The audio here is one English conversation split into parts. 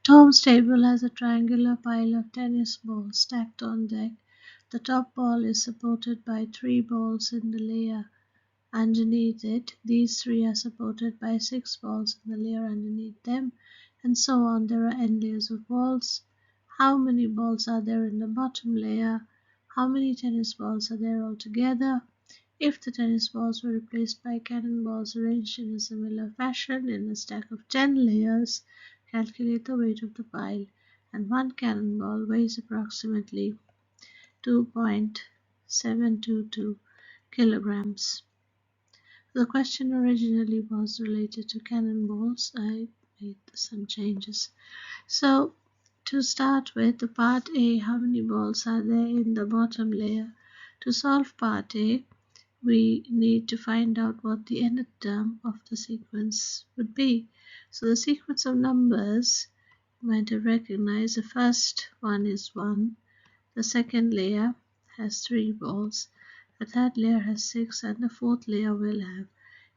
Tom's table has a triangular pile of tennis balls stacked on deck. The top ball is supported by 3 balls in the layer underneath it. These 3 are supported by 6 balls in the layer underneath them, and so on. There are n layers of balls. How many balls are there in the bottom layer? How many tennis balls are there altogether? If the tennis balls were replaced by cannonballs arranged in a similar fashion in a stack of 10 layers, calculate the weight of the pile, and one cannonball weighs approximately 2.722 kilograms. The question originally was related to cannonballs. I made some changes. So, to start with, the part A, how many balls are there in the bottom layer? To solve part A, we need to find out what the nth term of the sequence would be. So the sequence of numbers, you might have recognized, the first one is 1, the second layer has 3 balls, the third layer has 6, and the fourth layer will have,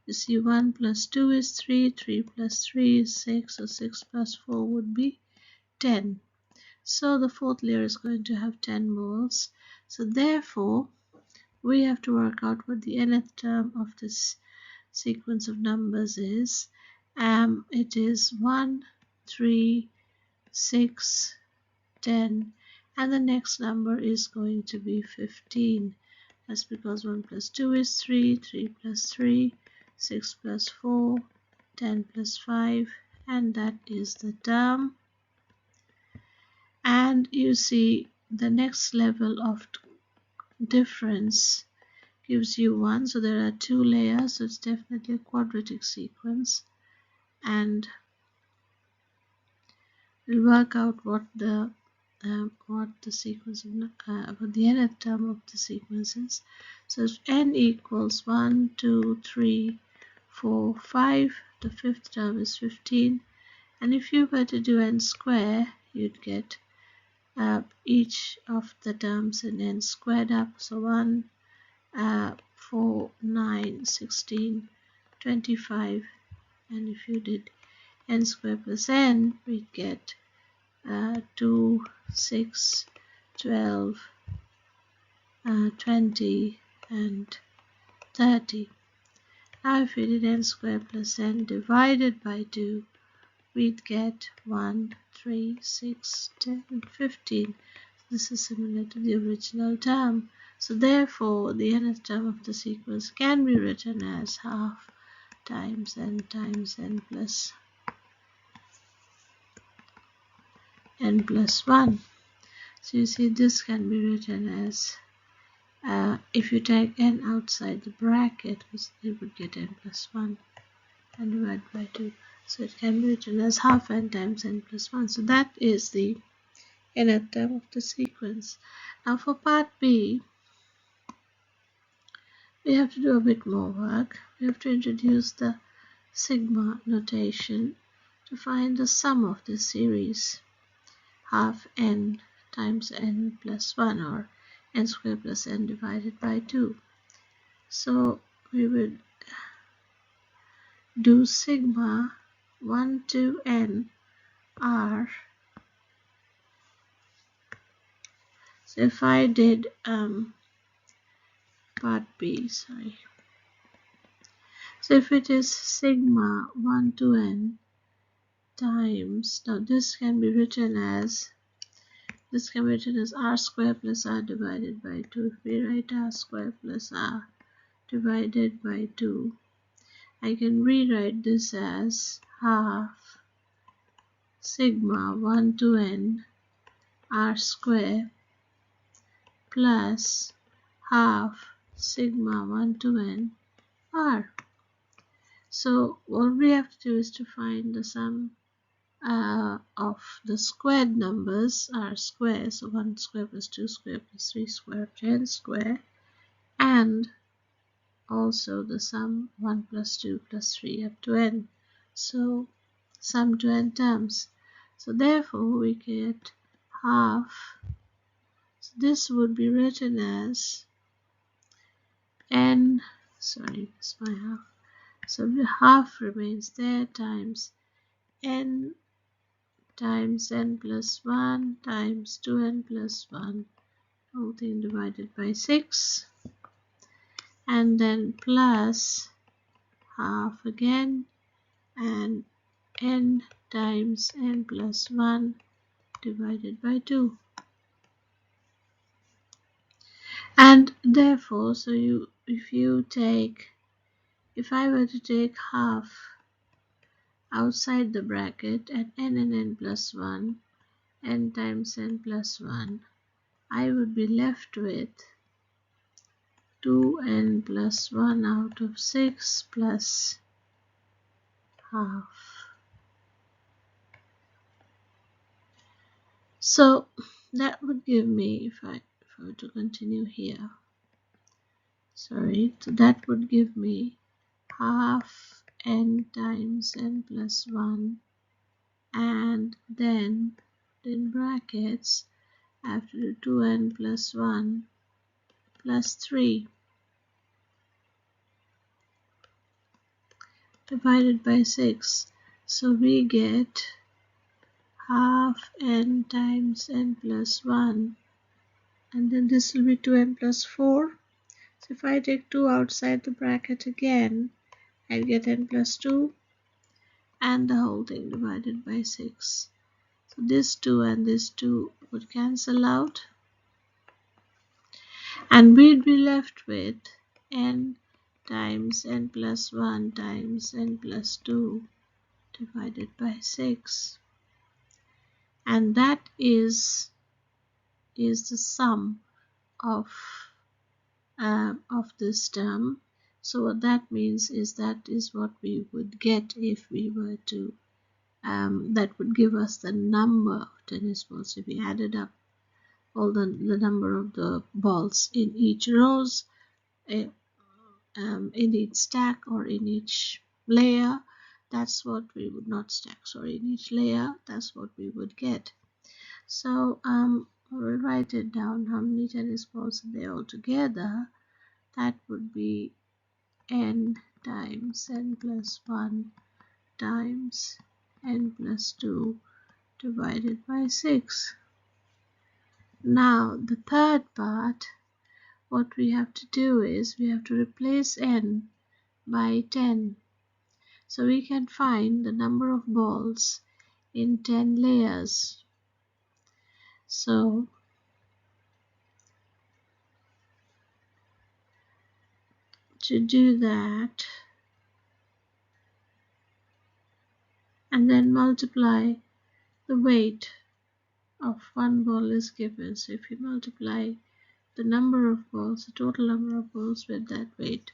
you see, 1 plus 2 is 3, 3 plus 3 is 6, so 6 plus 4 would be 10. So the fourth layer is going to have 10 balls. So therefore, we have to work out what the nth term of this sequence of numbers is. It is 1, 3, 6, 10, and the next number is going to be 15. That's because 1 plus 2 is 3, 3 plus 3, 6 plus 4, 10 plus 5, and that is the term. And you see, the next level of difference gives you 1, so there are 2 layers, so it's definitely a quadratic sequence, and we'll work out what the sequence of what the nth term of the sequence is. So if n equals 1, 2, 3, 4, 5, the fifth term is 15, and if you were to do n square, you'd get each of the terms in n squared up. So 1, 4, 9, 16, 25, and if you did n squared plus n, we'd get 2, 6, 12, 20, and 30. Now if we did n squared plus n divided by 2, we'd get 1, 3, 6, 10, 15. This is similar to the original term. So therefore, the nth term of the sequence can be written as half times n plus n plus 1. So you see, this can be written as, if you take n outside the bracket, it would get n plus 1 and divide by 2. So it can be written as half n times n plus 1. So that is the nth term of the sequence. Now for part B, we have to do a bit more work. We have to introduce the sigma notation to find the sum of this series, half n times n plus 1, or n squared plus n divided by 2. So we would do sigma 1 to n r. So if I did part B, sorry. So if it is sigma 1 to n times, now this can be written as r squared plus r divided by 2. If we write r squared plus r divided by 2, I can rewrite this as half sigma 1 to n r squared plus half sigma 1 to n r. So all we have to do is to find the sum of the squared numbers, r squared, so 1 squared plus 2 squared plus 3 squared, n squared, and also the sum 1 plus 2 plus 3 up to n. So sum to n terms. So therefore we get half. So this would be written as n, sorry, it's my half. So the half remains there times n times n plus 1 times 2n plus 1, whole thing divided by 6, and then plus half again, and n times n plus 1 divided by 2. And therefore, so if I were to take half outside the bracket at n and n plus 1, n times n plus 1, I would be left with 2n plus 1 out of 6 plus half. So that would give me, if I were to continue here, so that would give me half n times n plus 1, and then in brackets I have to do 2n plus 1 plus 3 divided by 6. So we get half n times n plus 1, and then this will be 2n plus 4. So if I take 2 outside the bracket again, I get n plus 2, and the whole thing divided by 6. So this 2 and this 2 would cancel out, and we'd be left with n times n plus 1 times n plus 2 divided by 6, and that is the sum of this term. So what that means is that is what we would get if we were to that would give us the number of tennis balls if we added up all the number of the balls in each rows, in each stack, or in each layer. That's what we would not stack, sorry, in each layer. That's what we would get. So we'll write it down. How many tennis balls are there all together? That would be n times n plus 1 times n plus 2 divided by 6. Now the third part, what we have to do is we have to replace n by 10. So we can find the number of balls in 10 layers. So to do that, and then multiply the weight of one ball is given. So if you multiply the number of balls, the total number of balls with that weight,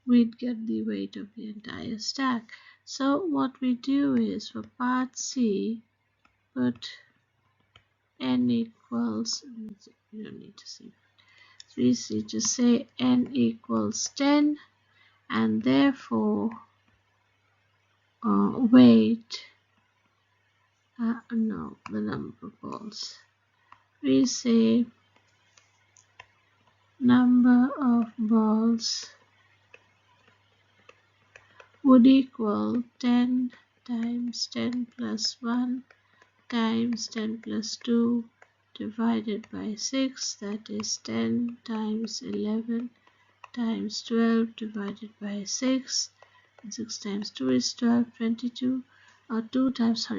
we'd get the weight of the entire stack. So what we do is, for part C, put n equals, you don't need to see, 3C, to say n equals 10, and therefore weight, no, the number of balls. We say number of balls would equal 10 times 10 plus 1 times 10 plus 2 divided by 6, that is 10 times 11 times 12 divided by 6, and 6 times 2 is 12, 22, or 2 times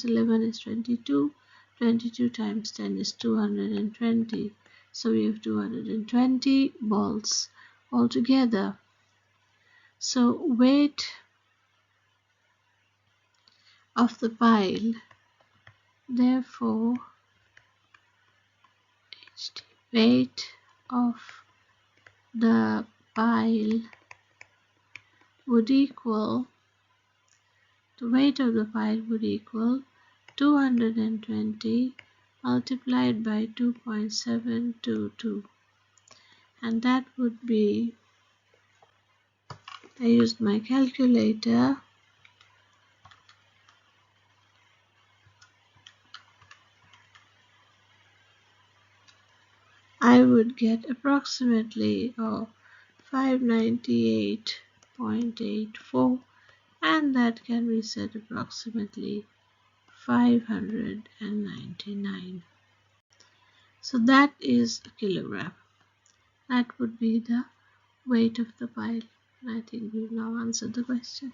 11 is 22, 22 times 10 is 220, so we have 220 balls altogether. So weight of the pile, therefore weight of the pile would equal, the weight of the pile would equal 220 multiplied by 2.722, and that would be, I used my calculator, I would get approximately 598.84, and that can be said approximately 599. So that is a kilogram. That would be the weight of the pile. I think we've now answered the question.